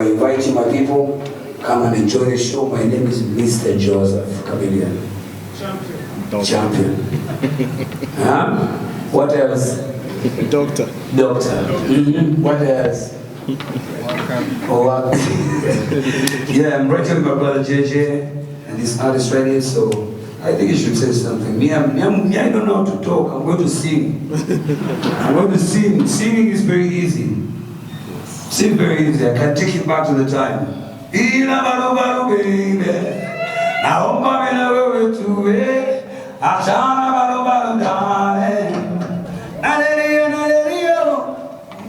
I invite you, my people, come and enjoy the show. My name is Mr. Jose Chameleon. Champion. Huh? What else? Doctor. What else? Oh, yeah, I'm writing with my brother JJ and this artist right here, so I think you should say something. Me, I don't know how to talk. I'm going to sing. I'm going to sing. Singing is very easy. Sing very easy. I can take you back to the time. Ina baru baby, naomba mina wewe tuwe, achana baru darling. Nalelio,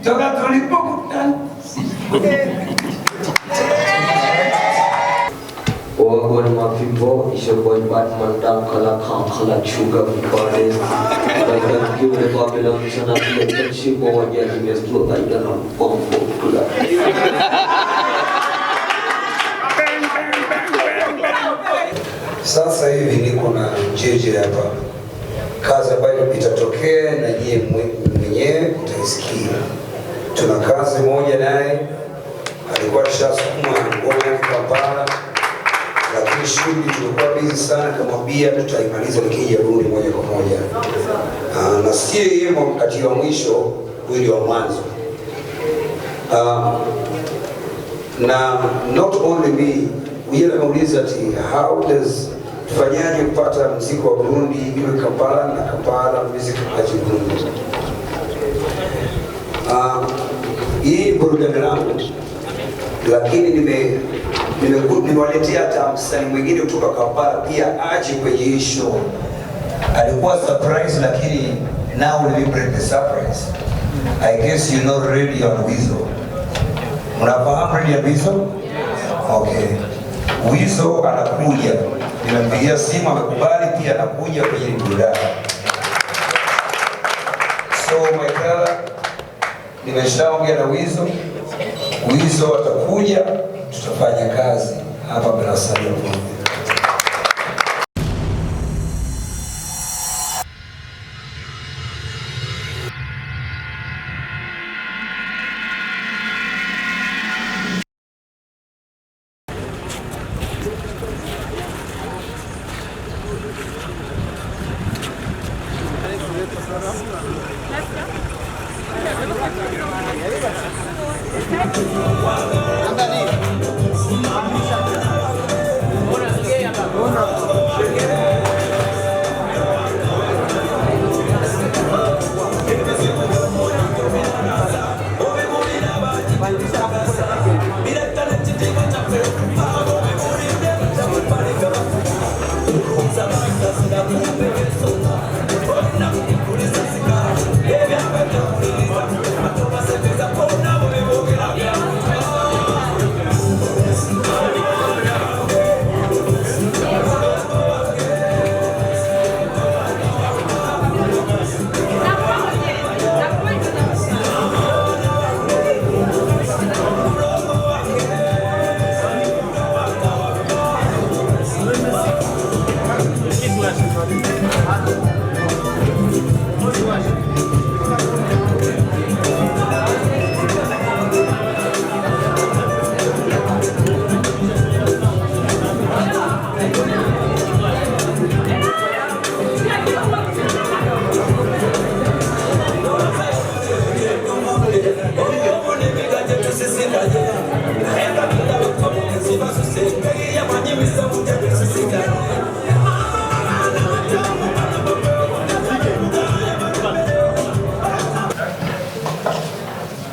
toka tulipokutana. One of my people is your boy Batman Dam Kala Sugar Party. Like a few of the Babylon and I let she go and get him as close like that on bomb. Sasa hivi niko na JJ hapa. Kazi ambayo itatokea na yeye mwenyewe utaisikia. Tuna kazi moja naye alikuwa ashasukuma ngoma yake Kampala. Lakini shughuli tulikuwa busy sana, kamwambia tutaimaliza nikija rudi moja kwa moja. Na sio yeye wakati wa mwisho, huyu wa mwanzo. Na not only me, yeye anauliza ati how does tufanyaje kupata muziki wa Burundi iwe Kampala na Kampala music haji Burundi. Hii burudani langu, lakini nimewaletea hata msanii mwingine kutoka Kampala pia aje kwenye hii show. Alikuwa surprise, lakini now we break the surprise. I guess you know Radio and Weasel. Mnafahamu Radio and Weasel? Okay. Weasel anakuja. Nimempigia simu amekubali pia anakuja kwenye burudani. So my brother, nimeshaongea na Weasel. Weasel atakuja, tutafanya kazi hapa bila sababu.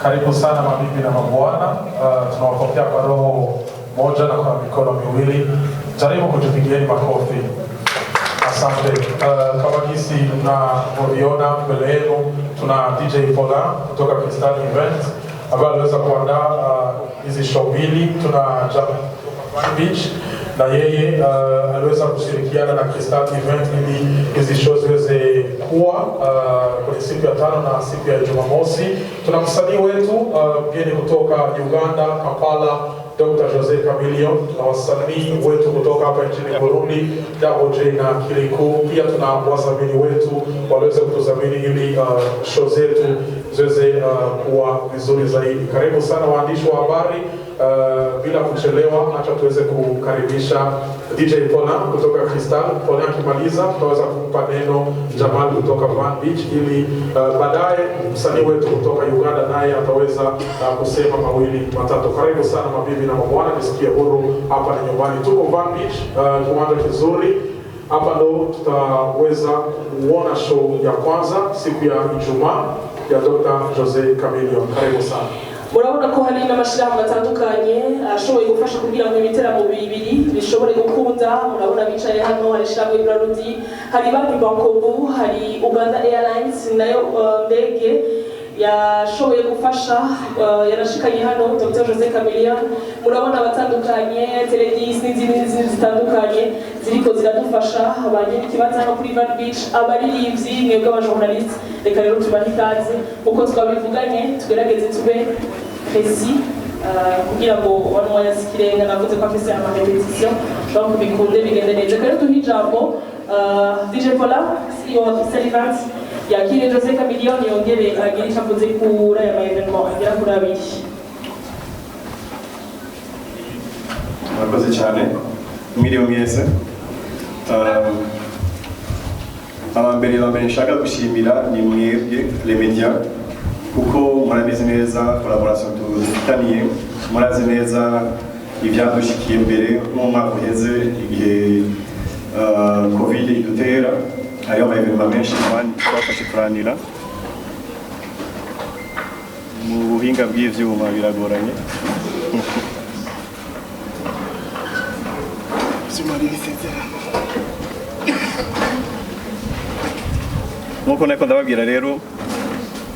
Karibu sana mabibi na mabwana, tunawapokea kwa roho moja na kwa mikono miwili. Jaribu kutupigieni makofi. Asante. Kama jinsi mnavyoona mbele yenu, tuna DJ Pola kutoka Crystal Event ambaye aliweza kuandaa hizi show mbili. Tuna Beach na yeye aliweza kushirikiana na Crystal Event ili hizi show ziweze kuwa kwenye siku ya 5 na siku ya Jumamosi. Tuna msanii wetu mgeni kutoka Uganda, Kampala, Dr.Jose Chameleon, tuna wasanii wetu kutoka hapa nchini Burundi, Double Jay na Kirikou. Pia tuna wasanii wetu waliweza kutuzamini ili show zetu ziweze kuwa vizuri zaidi. Karibu sana waandishi wa habari. Bila kuchelewa, acha tuweze kukaribisha DJ Pona kutoka Crystal. Pona akimaliza tutaweza kumpa neno Jamal kutoka Abandi ili baadaye msanii wetu kutoka Uganda naye ataweza kusema mawili matatu. Karibu sana mabibi na mabwana, nisikie huru, hapa ni nyumbani. Tuko Abandi, kiwanja kizuri. Hapa ndo tutaweza kuona show ya kwanza siku ya Ijumaa ya Dr.Jose Chameleon. Karibu sana. Murabona ko hari n'amashirahamwe atandukanye ashoboye gufasha kugira ngo ibiteramo bibiri bishobore gukunda. Murabona bicaye hano, hari ishirahamwe Brarudi, hari banki Bankobu, hari Uganda Airlines nayo ndege yashoboye gufasha, yarashikanye hano Dr.Jose Chameleon. Murabona abatandukanye, Teledis n'izindi zitandukanye ziriko ziradufasha. Abanye ikibanza hano kuri Van Beach, abaririmbyi mwebwe abajournalist, reka rero tubahe ikaze uko twabivuganye, tugerageze tube pesi kugira ngo abantu bayazikirenga. Navuze ko afise amarepetition donc bikunde bigende neza. Rero tuhi ijambo DJ Paula, CEO of Celebrants yakire Jose Chameleon yongere agire icyo avuze kuri aya ma-evenement agera kuri abiri. Murakoze cyane mwiriwe mwese. Abambere nshaka gushimira ni mwebwe les médias kuko murabizi neza collaboration dufitaniye, murazi neza ivyadushikiye mbere mu mwaka uheze igihe Covid idutera, hariho ama-evenement menshi twafashe kuranira mu buhinga bw'ivyuma biragoranye. Nkuko nako ndababwira rero,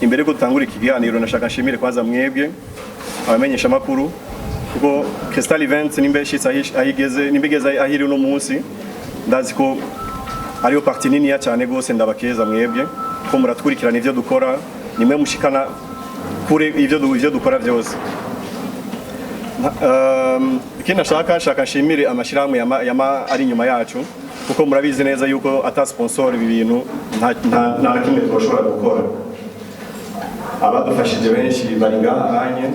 imbere ko dutangura ikiganiro nashaka nshimire kwanza mwebwe abamenyesha makuru kuko Crystal Events nimbeshitse nimbigeze ahiri no munsi, ndazi ko ariyo parti nini ya cyane gose. Ndabakeza mwebwe ko muratwurikirana ivyo dukora, nimwe mushikana kure ivyo dukora byose. Ikindi nshaka nshimire amashirahamwe ari inyuma yacu kuko murabizi neza yuko ata sponsor ibi bintu nta kimwe twashobora gukora. Abadufashije benshi bari ngaha anye.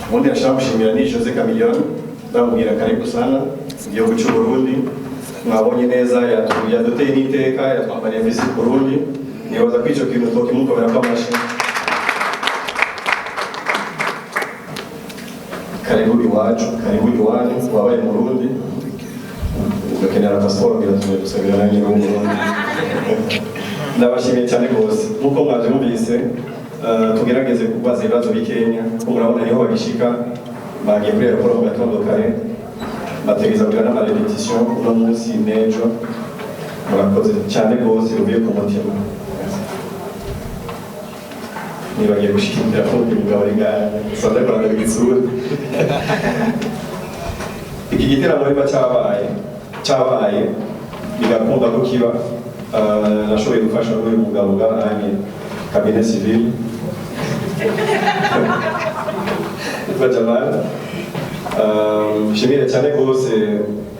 Ubundi nashaka gushimira ni Jose Chameleon, ndamubwira karibu sana igihugu cy'u Burundi. Mwabonye neza yaduteye n'iteka, yatwambariye visi Burundi. Nibaza ko icyo kintu tokimukobera ko amashi. Karibu iwacu, karibu iwanyu, wabaye mu Burundi. Ugakenera passport biratume dusabira nanjye mu Burundi. Ndabashimiye cyane rwose. Nkuko mwaje mubise, tugerageze kubaza ibibazo bikenya kuko murabona niho bagishika, bagiye kuri aeroport mu gatondo kare, bategeza kugira n'amarepetition uno munsi n'ejo. Murakoze cyane rwose uvuye ku mutima. Nibagiye gushimira kundi mugabo ringaye sanda kwa ndabitsura. Iki giteramo riba cyabaye bigakunda ko kiba, nashoboye gufasha n'uyu mugabo ngahanye cabinet civil yitwa Jamal. Shimire cyane rwose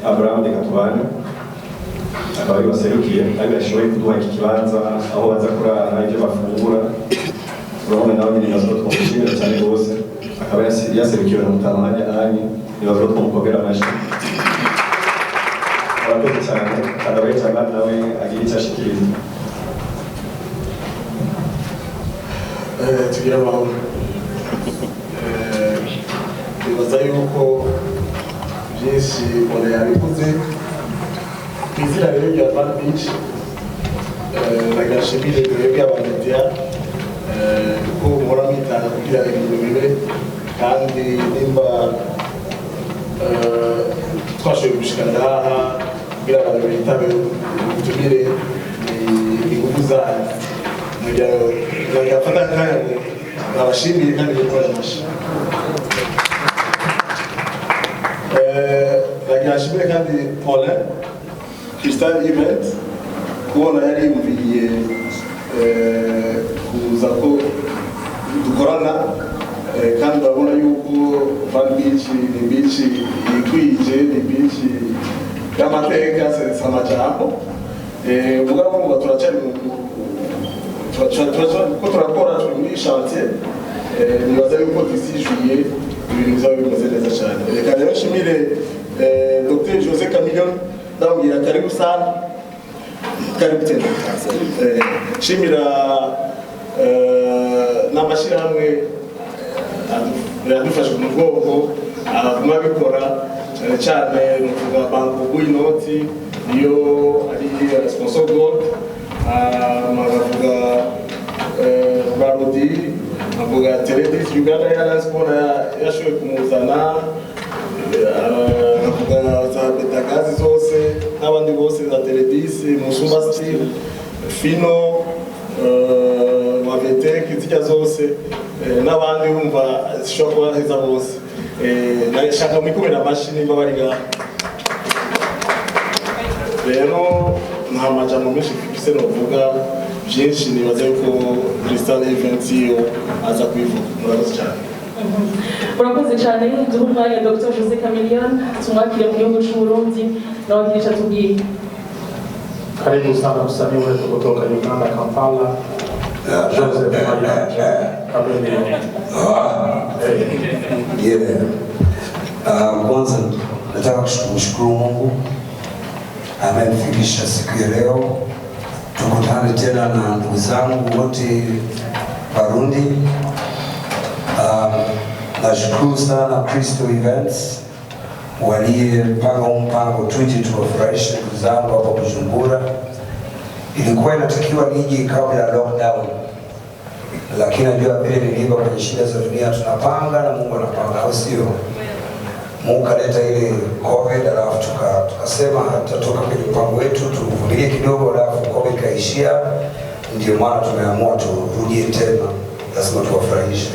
abandi katubana akaba ari baserukiye kandi ashoboye kuduha iki kibanza aho baza kurara ibyo bafungura. Urabona nawe nyine nazo twamushimira cyane rwose, akaba yaserukiwe na mutama anye nibaza ko twamukobera amashyi. Murakoze cyane, akabaye Jamal nawe agira icyo ashikiriza. Tugira amahoro. Nibaza yuko byinshi umuntu yabikuze ku izina rero rya Van Beach. Nagashimire mwebwe abanyamedia kuko muhora mwitanga kugira ibintu bibe, kandi nimba twashoboye gushikana ngaha kugira abantu bitabe ubutumire ingufu zanyu. Nagafata akanya nabashimiye kandi gukora amashyi. Nagashimire kandi Paula Crystal Event kubona yarimviriye kuza ko dukorana, kandi urabona yuko Van Beach ni beach ikwije, ni beach y'amateka samajambo. Mugabo ngo turacari ko turakora turi muri chantier. Nibaza yuko disijuye ibintu bizaba bimeze neza cyane. Reka rero nshimire Dr.Jose Chameleon ndabwira karibu sana. Karibu tena. Nshimira n'amashyirahamwe biradufasha mu bwoko aguma bikora cyane cyane muvuga banko bw'inoti iyo ari sponsor gold magavuga barodi avuga Teledis Uganda Airlines mbona yashoboye kumuzana avuga za betagazi zose n'abandi bose za Teledis Musumba Steel Fino Waveteki zijya zose n'abandi bumva zishobora kuba heza bose nashaka mwikumira amashini mbabariga rero nta majambo menshi mfise novuga byinshi nibaza yuko Crystal Events aza kubivuga murakoze cyane murakoze cyane duha umwanya Dr. Jose Chameleon tumwakire mu gihugu cy'Uburundi nawagirisha tubwiye Karibu sana msanii wetu kutoka Uganda, Kampala. Jose Chameleon. Kwanza nataka kumshukuru Mungu amenifikisha siku ya leo. Tukutane tena na ndugu zangu wote Burundi. Nashukuru sana Crystal Events waliyepanga mpango tuje tuwafurahishe ndugu zangu hapa Bujumbura. Ilikuwa inatakiwa nije kabla ya lockdown, lakini najua vile niliiba kwenye shida za dunia, tunapanga na Mungu anapanga, au sio? Mungu kaleta ile COVID, alafu tukasema hatutatoka kwenye mpango wetu, tuvumilie kidogo, alafu COVID kaishia. Ndio maana tumeamua turudie tena, lazima tuwafurahishe.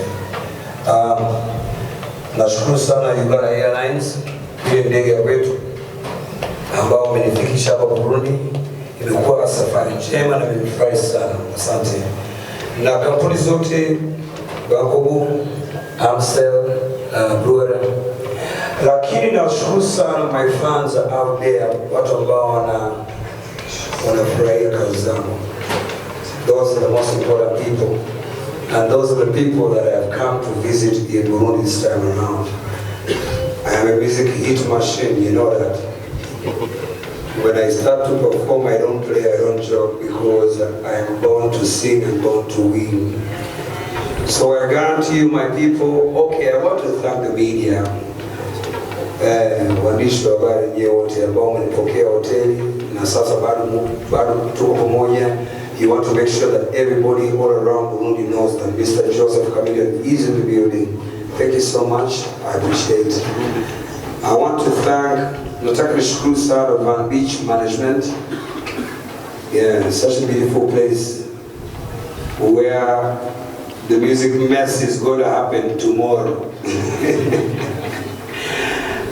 Nashukuru sana Uganda Airlines, ile ndege ya kwetu ambao wamenifikisha hapa Burundi. Imekuwa safari njema na nimefurahi sana. Asante. Na kampuni zote Bankobu, Amstel, Brewer. Lakini nashukuru sana my fans out there, watu ambao wanafurahia kazi zangu. Those are the most important people. And those are the people that I have come to visit in Burundi this time around. I am a music hit machine, you know that. When I start to perform, I don't play, I don't joke, because I am born to sing and born to win. So I guarantee you, my people, okay, I want to thank the media. Waandishi wa habari nyote ambao mmenipokea hoteli na sasa bado tuko pamoja. You want to make sure that everybody all around Burundi knows that Mr. Jose Chameleon is in the building. Thank you so much. I appreciate it. I want to thank nataka nishukuru sana Van Beach Management. Yeah, it's such a beautiful place where the music mess is going to happen tomorrow.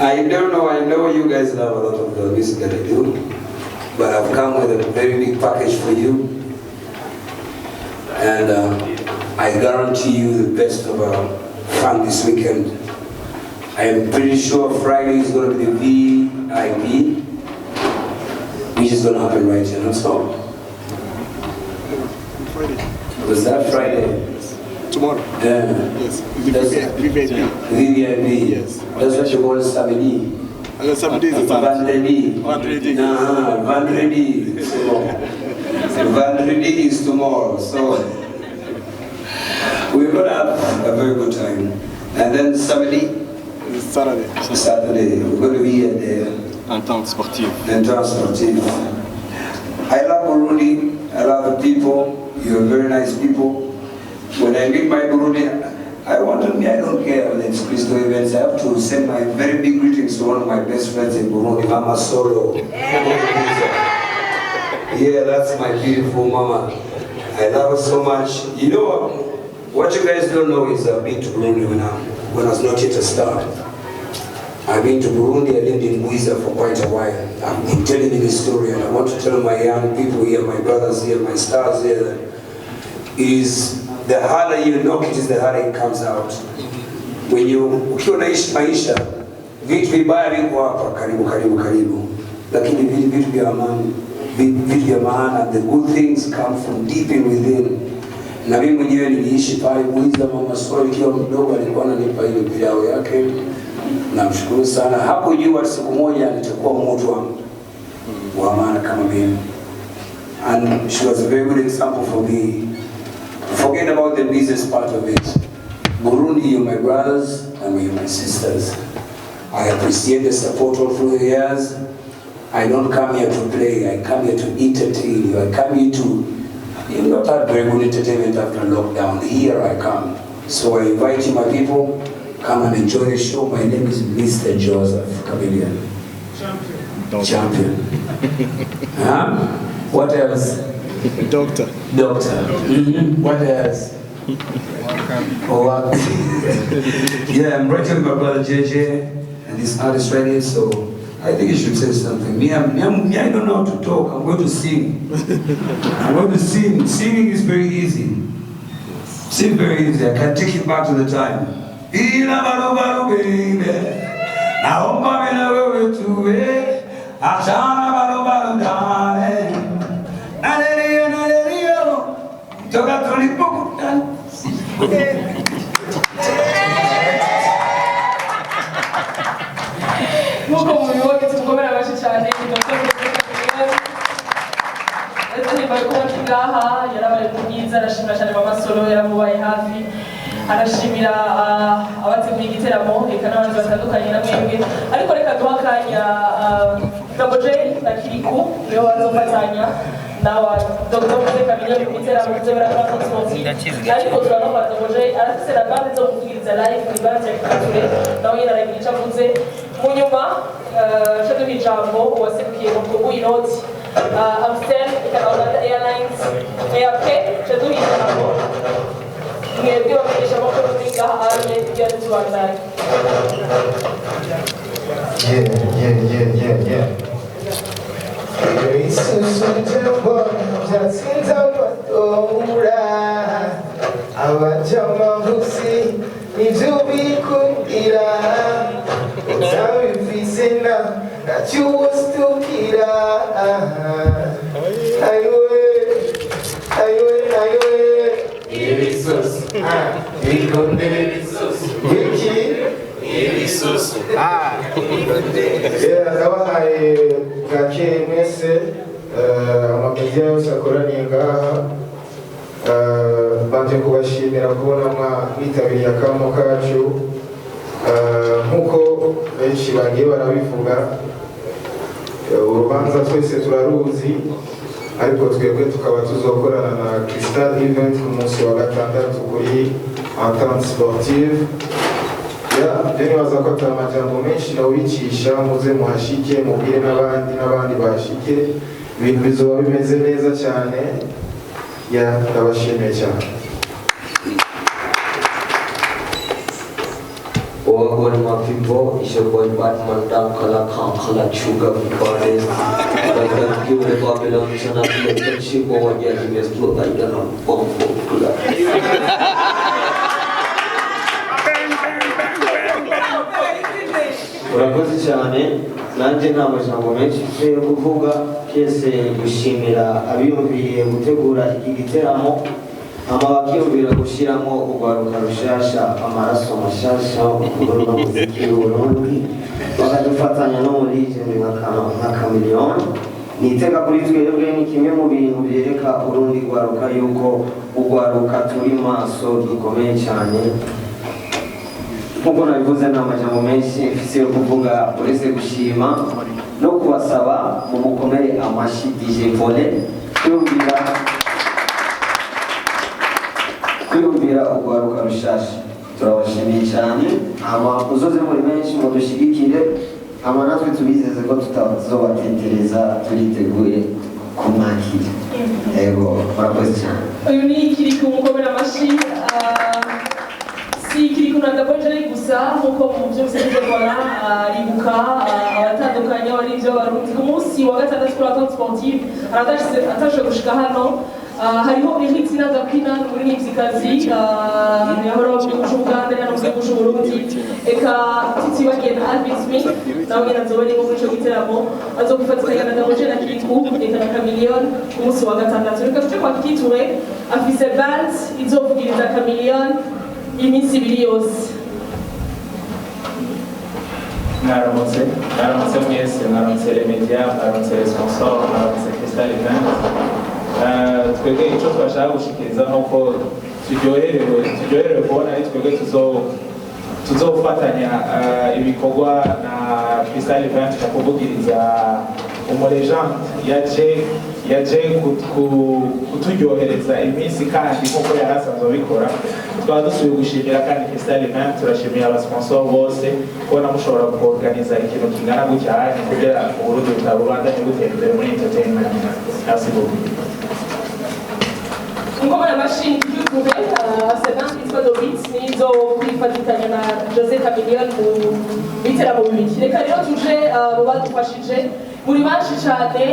I don't know, I know you guys love a lot of the music that I do, but I've come with a very big package for you. And I guarantee you the best of fun this weekend. I am pretty sure Friday is going to be the VIP, which is going to happen right here, not so? Friday. Was that Friday? Tomorrow. Yeah. Yes. VVIP. VVIP. Yes. That's what you call samedi. Samedi is Vendredi. Vendredi. Vendredi. Vendredi is tomorrow. So we're going to have a very good time. And then Saturday. Saturday. We're going to be at the Intahe sportif. Intahe sportif. I love Burundi. I love the people. You're very nice people. When I meet my Burundi, I don't care whether it's Crystal Events. I have to send my very big greetings to one of my best friends in Burundi, Mama Solo. Yeah, that's my beautiful mama. I love her so much. You know what you guys don't know is I've been to Burundi when I was not yet a star. I've been to Burundi, I lived in Wifuza for quite a while. I've been telling you this story, and I want to tell my young people here, my brothers here, my stars here, that it is the harder you knock it is the harder it comes out. ukiwa naishi maisha, vitu vibaya viko hapa karibu, lakini vitu vya amani, vitu vya maana, the good things come from deep in within. Na mimi mwenyewe niliishi pale Mwiza, mama Sori kiwa mdogo alikuwa ananipa ile pilau yake. Namshukuru sana. Hakujua siku moja nitakuwa mtu wa maana kama mimi. And she was a very good example for me. Forget about the business part of it. Burundi, you're my brothers and you're my sisters. I appreciate the support all through the years. I don't come here to play, I come here to entertain you. I come here to, you've not had very good entertainment after lockdown. Here I come. So I invite you, my people, come and enjoy the show. My name is Mr. Jose Chameleon. Champion. Huh? What else? Doctor. What else? Yeah, I'm writing with my brother JJ and this artist right here, so I think you should say something. Me, I don't know how to talk. I'm going to sing. I'm going to sing. Singing is very easy. Sing very easy. I can take you back to the time. Ila baru baby, naomba mina wewe tuwe, achana baru darling. Nalelio, toka tulipokutana. Nk'uko mubiboke tukomera abashi cyane bari kuba ngaha yarabaye mwiza, arashimira cyane mama Solo yaramubaye hafi, arashimira abateguye igiteramo eka n'abandi batandukanye na mwebwe. Ariko reka duha akanya Double Jay na Kirikou niyo bazofatanya nawa Dr.Jose Chameleon mu giteramo cy'abera transport. Ariko turanova Double Jay arafise na bande zo kuvugiriza live mu bande ya kure nawe yaragira icyo avuze. Mu nyuma cyo ijambo waserukiye mu kubuinoti Amstel ikanaona Airlines ARK cyo ijambo mwebwe bamenyesha amakuru n'inga arme ya Rwanda. Yeah. Isusunjembo byatsinze amatora abajamavusi nivyo bikundira uzabifise nacyo wostukira ayowe ibisosi bikondera ibisosi ibisosi ndabahaye gake mwese amamedia yose akoraniye ngaha. Banje kubashimira kubona mwitabiriye akamo kacu. Nkuko benshi bagiye barabivuga, urubanza twese turaruzi, ariko twebwe tukaba tuzokorana na Crystal Event ku munsi wa gatandatu kuri entente sportive. Nibaza ko atari amajambo menshi nawicisha, muze muhashike mubwire n'abandi bahashike, ibintu bizoba bimeze neza cyane. Ndabashimiye cyane. Wagwan mafibo ishoboye Batman down kala chuga kupare like give the Babylon sana pia chibo wajia kimesto like na pompo kula. Urakoze cyane, nanje namajambo menshi yo kuvuga kese gushimira abiyumviriye gutegura iki giteramo, bakiyumvira gushiramo urwaruka rushasha, amaraso mashasha kuruka muziki w'Uburundi, bakadufatanya no muri jemwe nka Chameleon. Niteka kuri twebwe ni kimwe mu bintu byereka Urundi rwaruka yuko urwaruka turi maso dukomeye cyane. Nkuko nabivuze n'amajambo menshi mfise yo kuvuga, uretse gushima no kubasaba mu mukomere amashi DJ Volley kwiyumvira urwaruka rushasha. Turabashimiye cyane, uzoze muri menshi mu dushigikire, natwe tubizeze ko tutazobatetereza, turiteguye kumwakira. Ego, murakoze cyane. Uyu ni Kirikou mukomere amashi. Si Kirikou na Double Jay gusa nkuko mu byose bikora ribuka abatandukanye wari ibyo barundi ku munsi wa gatandatu kuri entente sportive atashe gushika hano hariho Eritina Gapina n'umuririmbyikazi yahora mu gihugu cy'Ubugande no mu gihugu cy'Uburundi eka tutibagiye na Alvin Smith nawe nyine azoba ari muri ico giteramo azogufatikanya na Dr.Jose na Kirikou eka na Chameleon ku munsi wa gatandatu reka tuje kwa Kiture afise band izovugiriza Chameleon iminsi ibiri yose. Mwaramutse mwese, mwaramutse les médias, mwaramutse les sponsors, mwaramutse Crystal Event. Twebwe icyo twashaka gushikiriza nuko turyoherewe kubona ari twebwe tuzofatanya ibikorwa na Crystal Event cyo kuvugiriza umulegende yaje kuturyohereza iminsi kandi nk'uko yari asanzwe abikora. Twaba dusubiye gushimira kandi Crystal Event, turashimira abasponsor bose kubona mushobora kuorganiza ikintu kingana gutya kugira Uburundi butabandanye butera imbere muri entertainment. Merci beaucoup. Nk'uko murabashimye iby'ukuri Sedan yitwa Dorit nizo kwifatikanya na Jose Chameleon mu biteramo bibiri. Reka rero tuje mu badufashije muri benshi cyane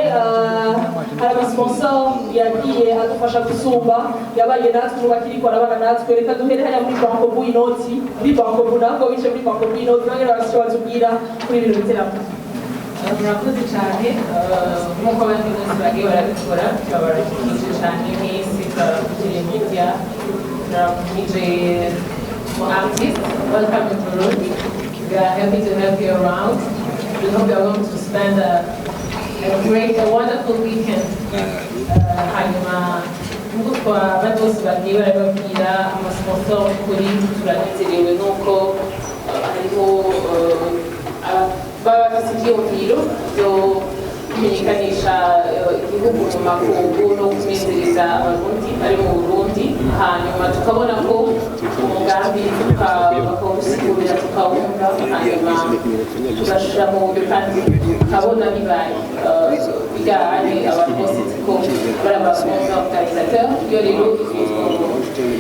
hari amasponsor yagiye adufasha gusumba yabaye natwe mu bakiri kwa abana natwe. Reka duhere hariya muri Bankobu inoti muri Bankobu nabwo bice muri Bankobu inoti bagera batubwira kuri ibintu biteramo. Murakoze cyane nk'uko abandi bose bagiye barabikora turabarashimije cyane mwese turabakugira media turabakugira artist. Welcome to Burundi. We are happy to have you around. We hope you are going to spend a wonderful weekend. Hanyuma nk'uko abandi bose bagiye barababwira amasponsor kuri turanezerewe nuko hariho baba bafite ivyiyumviro byo kumenyekanisha igihugu mu makungu no kunezereza abarundi bari mu Burundi. Hanyuma tukabona ko umugambi tukawusigurira tukawumva hanyuma tugashira mu buryo kandi tukabona bibaye bijyanye abantu bose ko bari abasponsor organisateur. Iyo rero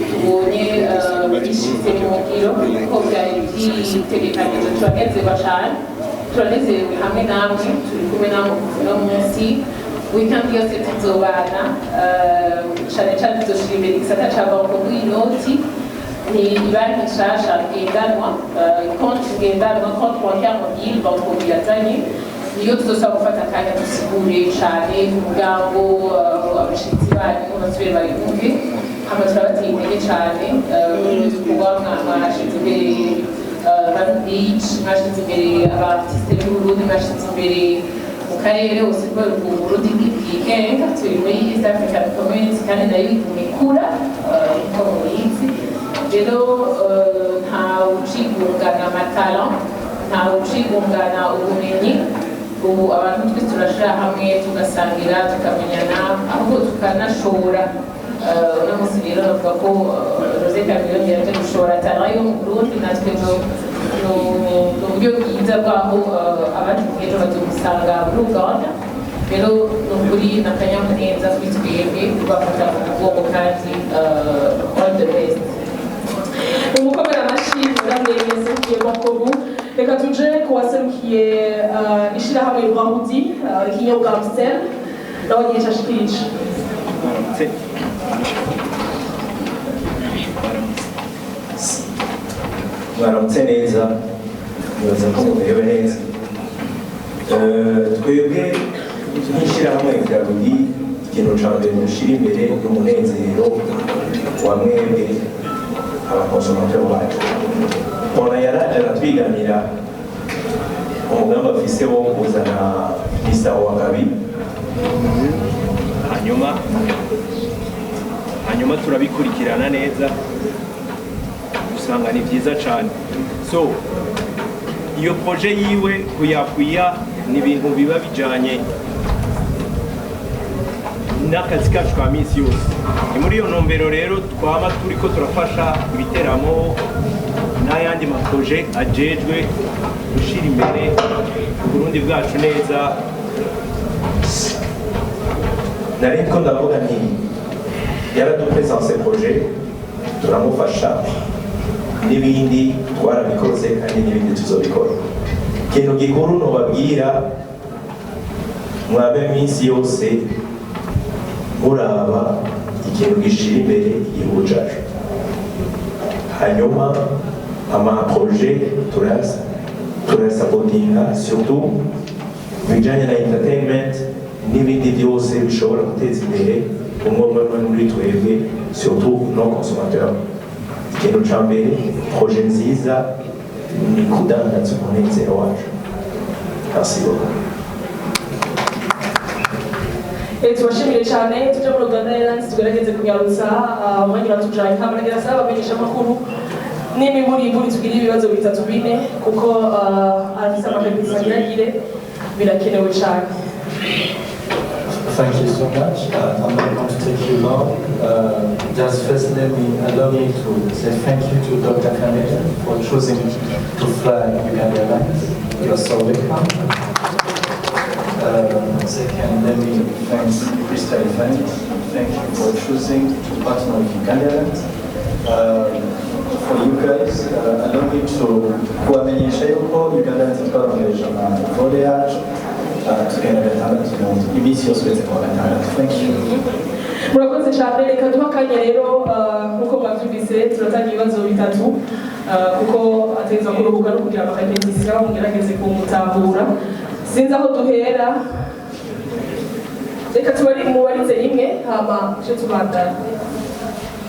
tubonye bishize mu ngiro ko byari byitegekanijwe turanezerwa cyane. Turanezerewe hamwe namwe turi kumwe namwe uno munsi weekend yose tuzobana cyane cyane tuzoshira imbere igisata ca Bankobu inoti ni ibanki nshasha ngendanwa konti ngendanwa konti bancaire mobile Bankobu yazanye niyo tuzosaba gufata akanya dusigure cyane umugambo abashitsi banyu basubire bayumve hama turabateye intege cyane kuba mwashize imbere Beach, mwashize imbere abartiste b'Uburundi, mwashize imbere mu karere hose kubera ubu Burundi bwigenga turi muri East African Community kandi nayo imikura nko mubizi. Rero nta ucigungana amatara, nta ucigungana ubumenyi. Ubu abantu twese turashira hamwe tugasangira tukamenyana ahubwo tukanashora. Uno munsi rero bavuga ko Jose Chameleon yaje gushora talent yo mu Burundi natwe no buryo bwiza bwaho abandi ejo bazomusanga muri Uganda. Rero ni ukuri n'akanyamuneza kuri twebwe kubafata mu mugongo kandi all the best. Umukomera amashyi muramwemeze kiye Bankobu. Reka tuje kuwaserukiye ishirahamwe Rwahudi ikinyobwa Amstel nawe nyine ashikirije. Mwaramutse neza nibaza ko mumerewe neza. Twebwe nk'ishyirahamwe rya Rudi ikintu ca mbere dushira imbere n'umunezero wa mwebwe abakonsomateri bacu. Umuntu yaraje aratwiganira umugambi afise wo kuzana misa wa kabiri hanyuma turabikurikirana neza usanga ni byiza cyane. So iyo projet yiwe kuyakuya ni ibintu biba bijanye n'akazi kacu ka minsi yose. Ni muri iyo ntumbero rero twaba turiko turafasha ibiteramo n'ayandi maproje ajejwe gushira imbere Burundi bwacu neza. nari ko ndavuga nti yaradupresense projet turamufasha n'ibindi twarabikoze kandi n'ibindi tuzobikora. Ikintu gikuru nobabwira mwabe minsi yose muraba ikintu gishira imbere igihugu cyacu. Hanyuma amaproje turayasapotinga surtout bijanye na entertainment n'ibindi byose bishobora guteza imbere umwe muri twebwe surtout no consommateur. Ikintu ca mbere proje nziza ni kudandaza umunezero wacu. Merci beaucoup. Tubashimire cyane tujya muri Uganda Airlines tugerageze kunyarutsa umwanya batujanye hamwe saba bamenyesha amakuru n'imiburiburi tugira ibibazo bitatu bine kuko afise amapepisi agiragire birakenewe cyane. Thank you so much. I'm not going to take you long. Just first let me allow me to say thank you to Dr. Chameleon for choosing to fly Uganda Airlines. You are so welcome. Second, let me thank Crystal Events. Thank you for choosing to partner with Uganda Airlines. For you guys, allow me to kuamenyesha yuko Uganda Airlines twarongeje voyage tugenda gatandatu iminsi yose uretse kuwa gatandatu. Thank you. Murakoze cyane, reka duha akanya rero nkuko mwabyumvise turatanga ibibazo bitatu kuko ategeza kuruhuka no kugira amakagenzi saba mugerageze kumutahura. Sinzi aho duhera, reka mubarize rimwe hama cyo tubandana.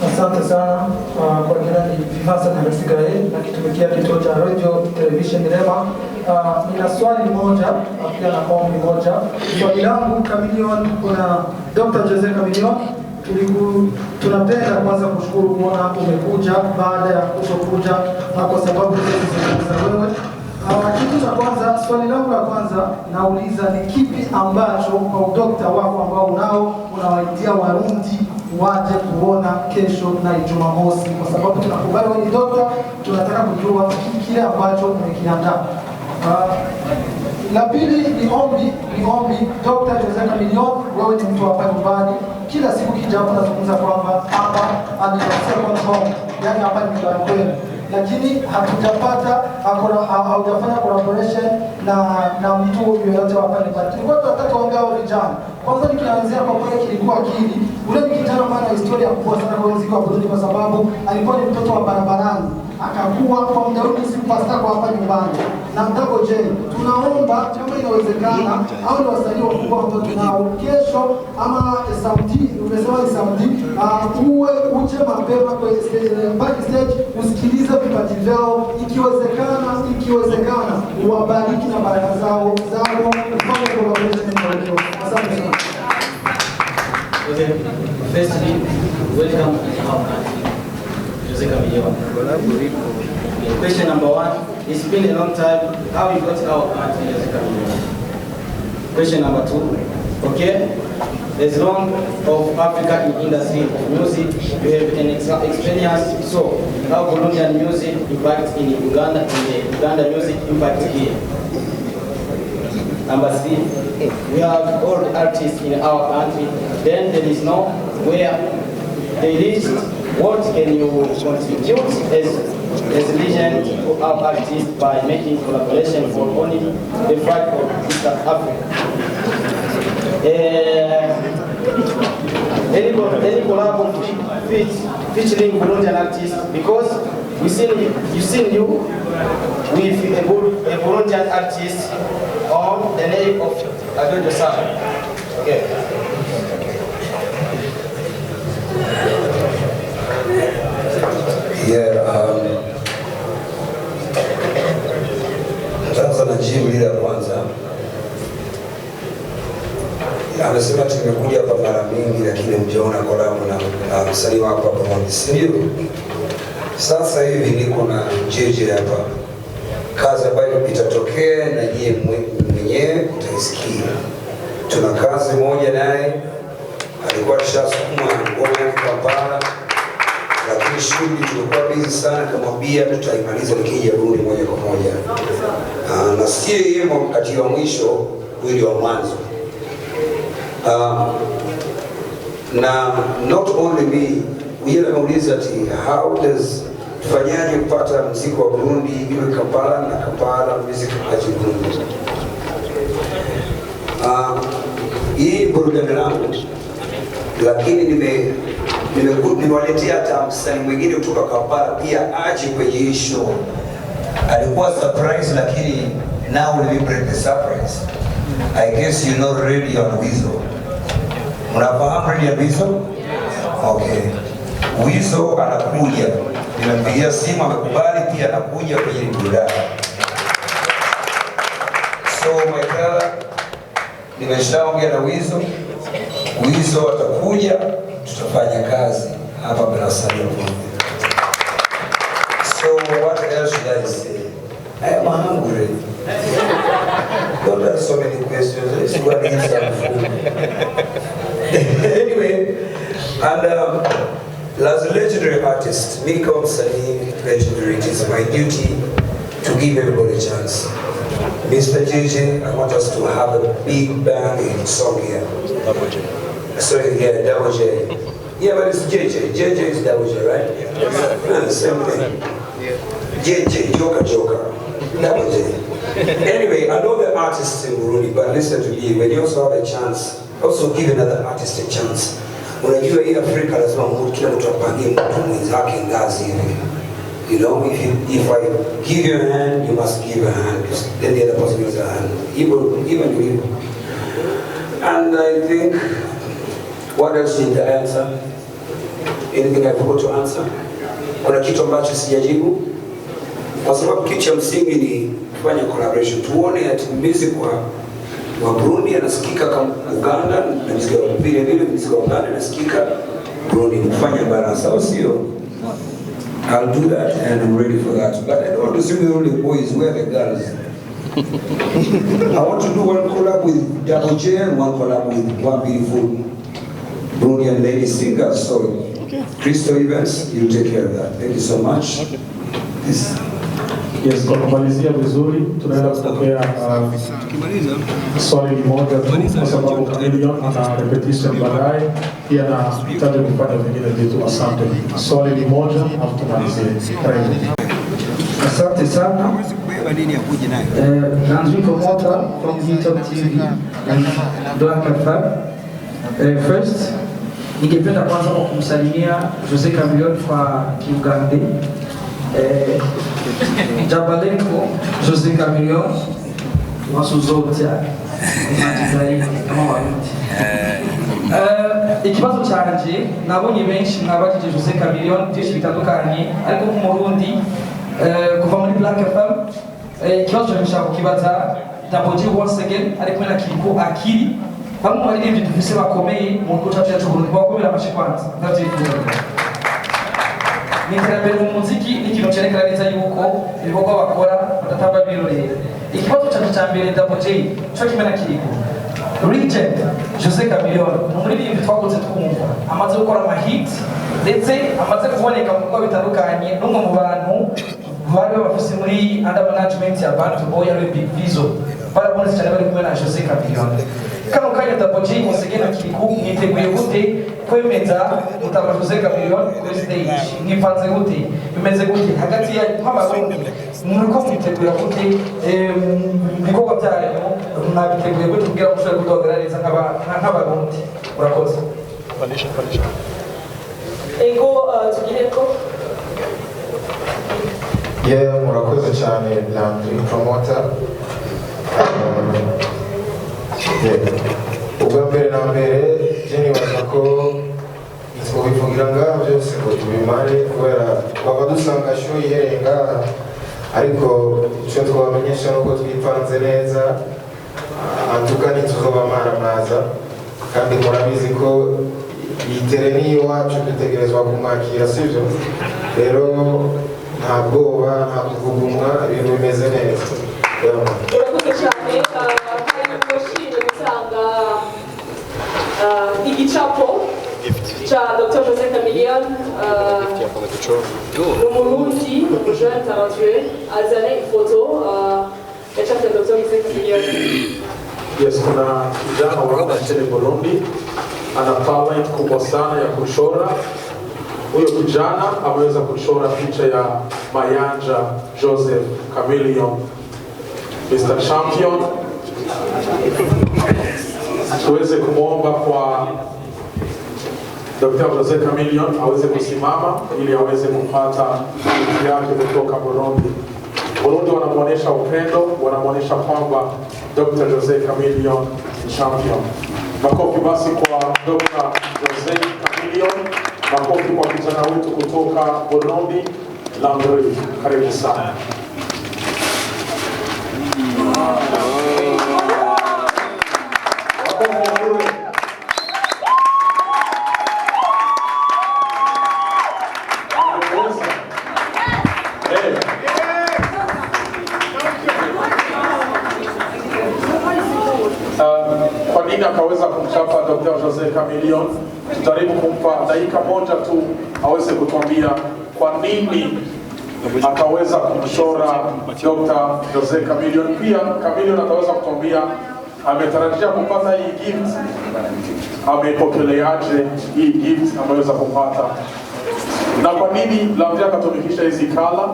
Asante sana kwa jina ni Vifuza na Mesigae na kitumikia kituo cha radio television Rema. Nina swali moja pia na ombi moja. Swali langu Chameleon, kuna Dr.Jose Chameleon, tunapenda kwanza kushukuru kuona umekuja baada ya kutokuja kwa sababu za wewe. Kitu cha kwanza, swali langu la kwanza nauliza ni kipi ambacho kwa udokta wako ambao unao unawaidia Warundi waje kuona kesho na Jumamosi, kwa sababu tunakubali wewe ni dokta, tunataka kujua kile ambacho umekiandaa. La pili ni ombi Dr.Jose Chameleon, wewe ni mtu hapa nyumbani, kila siku kijapo nazungumza kwamba hapa ananipatia kwa home, yani hapa ni nyumbani kwenu, lakini hatujapata haujafanya collaboration na mtu yoyote hapa nyumbani. Tulikuwa tunataka kuongea vijana. Kwanza nikianzia kwa pale kilikuwa Akili, ule ni kijana maana historia kubwa sana kwa muziki wa Burundi kwa sababu alikuwa ni mtoto wa barabarani, akakuwa kwa muda wote superstar kwa hapa nyumbani. Na Double Jay, tunaomba kama inawezekana au ndio wasanii wakubwa ambao tunao kesho ama sauti, umesema ni sauti, uwe uje mapema kwa backstage usikilize vipaji vyao, ikiwezekana uwabariki na baraka zao ufanye collaboration na wao. Asante sana. Firstly, welcome to our country, Jose Chameleon. Question number one, it's been a long time, how you got our country, Jose Chameleon? Question number two, okay, as long of Africa in industry of music, you have an experience, so how Burundian music impacts in Uganda, and the Uganda music impact here? Number three, we have all the artists in our country, then there is no where they reached. What can you contribute as a legend to our artists by making collaboration for only the fight of East Africa? Any collab featuring Burundian artists, because you seen you with a Burundian artist on the name of Dr.Jose. Okay. Sasa najibu ile ya kwanza. Amesema tumekuja hapa mara mingi lakini mjaona collab na msanii wako hapa pamoja, si ndio? Sasa hivi niko na JJ hapa. Kazi ambayo itatokea na nyie mwenyewe mtaisikia. Tuna kazi moja naye, alikuwa tushasukuma ngoma yake Kampala, lakini shughuli tulikuwa busy sana, kamwambia tutaimaliza nikija Burundi moja kwa moja. Na sio yeye wakati wa mwisho, wili wa mwanzo. Na not only me, yeye anauliza ati how does tufanyaje kupata muziki wa Burundi iwe Kampala na Kampala music aje Burundi. Hii burudani langu, lakini Nimewaletea hata msanii mwingine kutoka Kampala pia aje kwenye hii show. Alikuwa surprise lakini now we break the surprise. I guess you know really on Wizo. Mnafahamu really on Wizo? Okay. Wizo anakuja. Nimempigia simu amekubali pia anakuja kwenye burudani. So my brother, nimeshaongea na Wizo. Wizo atakuja, tutafanya kazi hapa bila sababu. So what else should I say? I am hungry. Don't ask so many questions. Let's go and eat some food. Anyway, and as a legendary artist, me kama msanii legendary, it is my duty to give everybody a chance. Mr. JJ, I want us to have a big bang song here. Double J. Sorry, yeah, Double J. Yeah, but it's JJ. JJ is Double J, right? Yeah, the same thing. JJ, Joker. Double J. Anyway, I know the artists in Burundi, but listen to me. When you also have a chance, also give another artist a chance. Unajua hii Afrika lazima kila mtu apangie mtu mwenzake ngazi hivi. You know, if I give you a hand, you must give a hand. Then the other person gives a hand. Even you. And I think, what else did I answer? Anything I forgot to answer? Kuna kitu ambacho sijajibu? Kwa sababu kitu cha msingi ni kufanya collaboration. Tuone ati music wa Burundi anasikika kama Uganda, na music wa vile music wa Uganda anasikika Burundi, kufanya balance, au sio? I'll do that and I'm ready for that. But I don't want to sing with only boys, where the girls? I want to do one collab with Double J and one collab with one beautiful Burundian lady singer. So, Crystal Events, you take care of that. Thank you so much. Yes, kwa kumalizia vizuri, tunaenda kupokea swali moja tu kwa sababu Chameleon ana repetition baadaye, pia anahitaji kufanya vingine vitu. Asante. Swali ni moja, alafu tumalizie. Karibu. Asante sana. Landry Promoter from Top TV and Black FM. First, ningependa kwanza kumsalimia Jose Chameleon kwa Kiuganda. Jabalenko Jose Chameleon wasuzote matizai kama wabiti. Ikibazo cyanje nabonye benshi mwabajije Jose Chameleon byinshi bitandukanye ariko mu Burundi kuva muri Black FM ikibazo cyashaka kukibaza Double J once again ariko na kirikou Akili bamwe bari n'ibindi dufise bakomeye mu gihugu cyacu Burundi bakomera amashikwanza ndavyifuza. Niterambere mu muziki n'ikintu cyerekana neza yuko ibikorwa bakora badatamba birorera. Ikibazo cya mbere Double J cyo kimena kirikou Legend Jose Chameleon umuririmbyi twakoze twumva amaze gukora ama-hit ndetse amaze kuboneka mu bikorwa bitandukanye n'umwe mu bantu bari bafise muri under management ya abandi ari Big Vizo barabonetse cyane bari kumwe na Jose Chameleon. Kano kanya Double J musegena kirikou mwiteguye gute kwemeza mutaba Jose Chameleon kuri stage? Mwipanze gute? Bimeze gute hagati ya nk'abarundi? Muriko mwitegura gute ibikorwa byanyu? Mwabiteguye gute kugira ngo mushobore kudogereza nk'abarundi? Urakoze. Panisha. Ego tugireko. Yeah, murakoze cyane Landry Promoter. Ubwa mbere na mbere nibaza ko twobivugira ngaho byose ngo tubimare kubera twaba dusanga show iherenga, ariko icyo twabamenyesha nuko twipanze neza antuka ntituzoba maramaza, kandi murabizi ko itere n'iwacu dutegerezwa kumwakira, sibyo? Rero nta bwoba nta kuvugumwa, ibintu bimeze neza. Urakoze cyane. Igicapo cha Dr.Jose Chameleon umurundi jeune talentueux azana ifoto ya chapa ya Dr.Jose Chameleon. Yes, kuna kijana wa nchini Burundi ana talent kubwa sana ya kuchora. Huyo kijana ameweza kuchora picha ya Mayanja Joseph Chameleon, Mr. Champion. Tuweze kumwomba kwa Dr.Jose Chameleon aweze kusimama ili aweze kupata haki yake kutoka Burundi. Burundi wanamuonesha upendo, wanamuonesha kwamba Dr.Jose Chameleon ni champion. Makofi basi kwa Dr.Jose Chameleon, makofi kwa kijana wetu kutoka Burundi, Landry. Karibu sana. Kwa nini akaweza kumchapa Dr.Jose Chameleon? Tutajaribu kumpa dakika moja tu aweze kutuambia kwa nini akaweza kumchora Dr.Jose Chameleon. Pia Chameleon ataweza kutuambia ametarajia kupata hii gift, amepokeleaje hii gift ameweza kupata, na kwa nini labda akatumikisha hizi kala.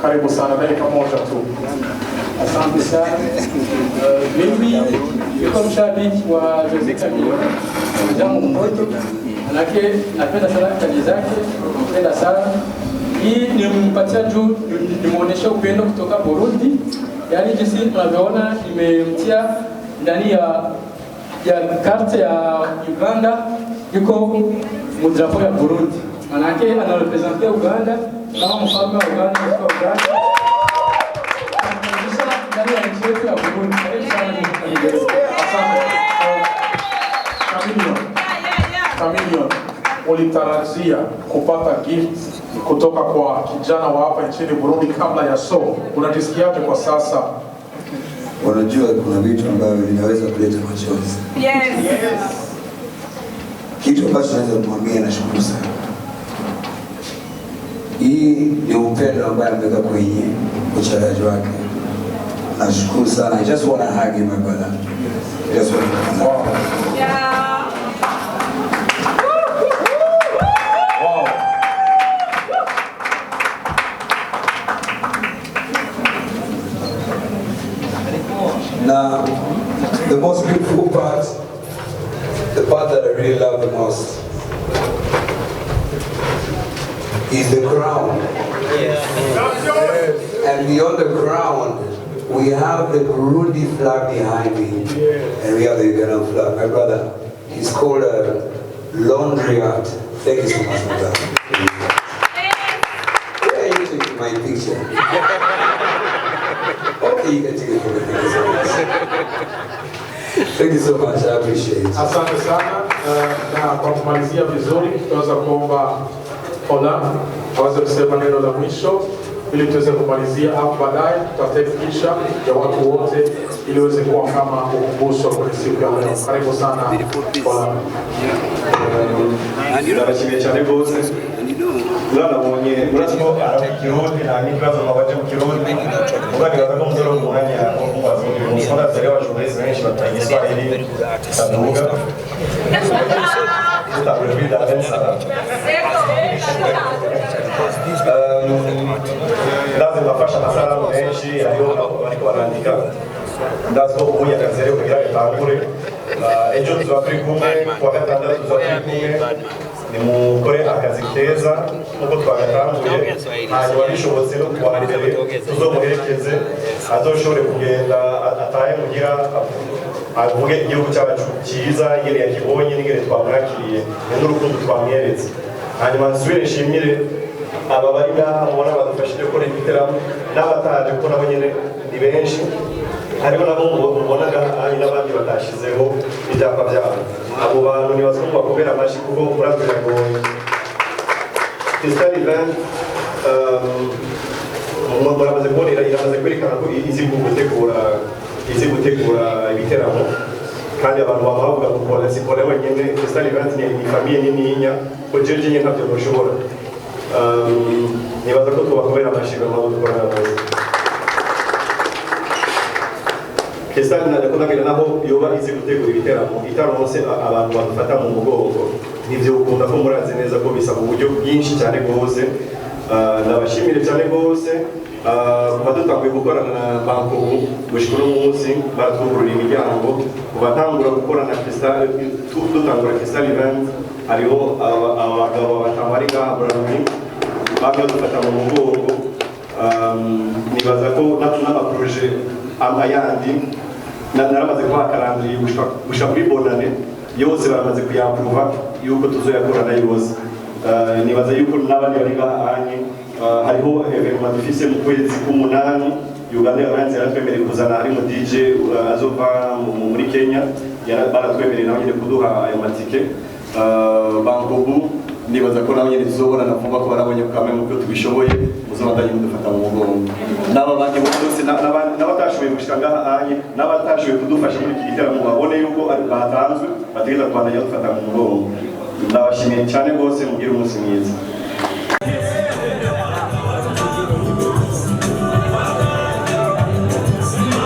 Karibu sana, dakika moja tu. Asante sana. Mimi niko mshabiki wa Jose Chameleon. Jambo mmoja, manake napenda sana kazi zake, napenda sana. Hii nimpatia juu nimuonesha upendo kutoka Burundi. Yaani jinsi tunavyoona nimemtia ndani ya karte ya Uganda, yuko mudrapo ya Burundi. Manake anarepresentia Uganda kama mfalme wa Uganda kutoka Uganda. Ndani ya nchi yetu ya Burundi. Chameleon, ulitarajia kupata gift kutoka kwa kijana wa hapa nchini Burundi kabla ya show. Unajisikiaje kwa sasa? Unajua kuna vitu ambavyo vinaweza kuleta machozi. Yes. Kitu ambacho naweza kumwambia, nashukuru sana. Hii ni upendo ambaye ameweka kwenye uchoraji wake. Nashukuru sana. I just want to hug him, my brother. I just want to hug him. Yeah. Now, the most beautiful part, the part that I really love the most, is the crown. And beyond the crown, we have the Burundi flag behind me, and we have the Ugandan flag. My brother, it's called a laundry art. Thank you so much, my brother. Yeah, you took my picture. Okay, you can take it for me. Thank you so much. Thank you so much. I appreciate it. Asante sana. Na kwa kumalizia vizuri, tutaweza kuomba Ola aweze kusema neno la mwisho ili tuweze kumalizia, hapo baadaye tutateka kisha ya watu wote ili uweze kuwa kama ukumbusho kwenye siku ya leo. Karibu sana Ola. Ndabashimiye cyane rwose. Mwanabonye urasimo Kirundi na n'ikibazo mabaje mu Kirundi. Uganira ko muzoro mu mwanya wo kubaza umusora zari w'abajournalist benshi batanye Swahili sanuga. Tutabule vida avanza. Lazima bafasha masala menshi ayo bariko barandika. Ndazo ubuya kazere kugira itangure. Ejo tuzakuri kumwe kwa gatandatu tuzakuri kumwe. Ni mukore akazi keza nkuko twagatanguye, hanyuma bishobotse no kuwa mbere tuzomuherekeze azoshobore kugenda atahe mugira avuge igihugu cyacu cyiza ingene yakibonye n'ingene twamwakiriye n'urukundo twamweretse. Hanyuma nsubire nshimire aba bari ngaha mubona badufashije gukora igiteramo n'abataje kuko nabo nyene ni benshi, hariho nabo mubonaga hari n'abandi batashizeho ibyapa byabo. Abo bantu nibaza ko bakobera amashi kuko murabwira ngo Crystal Event muramaze kubonera iramaze kwerekana ko izi gutegura ibiteramo, kandi abantu baba bavuga ngo kora siporo wenyine. Crystal Event ni famiye nininya ko jeje nyine ntabyo bashobora. Nibaza ko tubakobera amashi nabo dukorana nabo. Crystal nakundagira naho yoba izi gutegura ibiteramo itaronse abantu badufata mu mugongo, nivyo ukunda ko murazi neza ko bisa mu buryo bwinshi cyane rwose. Ndabashimire cyane rwose badutanguye gukorana na banko gushikura umunsi baratwugurura imiryango kubatangura gukorana Crystal, dutangura Crystal Event hariho abagabo batanu bari ngaha buraruni bamwe dufata mu mugongo. Nibaza ko n'amaproje ayandi naramaze kuhakarangiriye gushika kuri bonane yose baramaze kuyapuruva yuko tuzoyakorana yose. Nibaza yuko n'abandi bari bahanye hariho evenement dufise mu kwezi k'umunani Uganda yaranze yaratwemereye kuzana hari mu DJ azova muri Kenya baratwemereye nawe nyine kuduha ayo matike. Bankobu nibaza ko nawe nyine tuzobona na vuba ko barabonye kamwe mu byo tubishoboye muzobandanye mudufata mu mugongo. N'aba bandi bose n'abatashoboye gushika ngaha anye n'abatashoboye kudufasha muri iki gitaramo babone yuko ari batanzwe bategeza kubandanya dufata mu mugongo. Ndabashimiye cyane rwose mugire umunsi mwiza.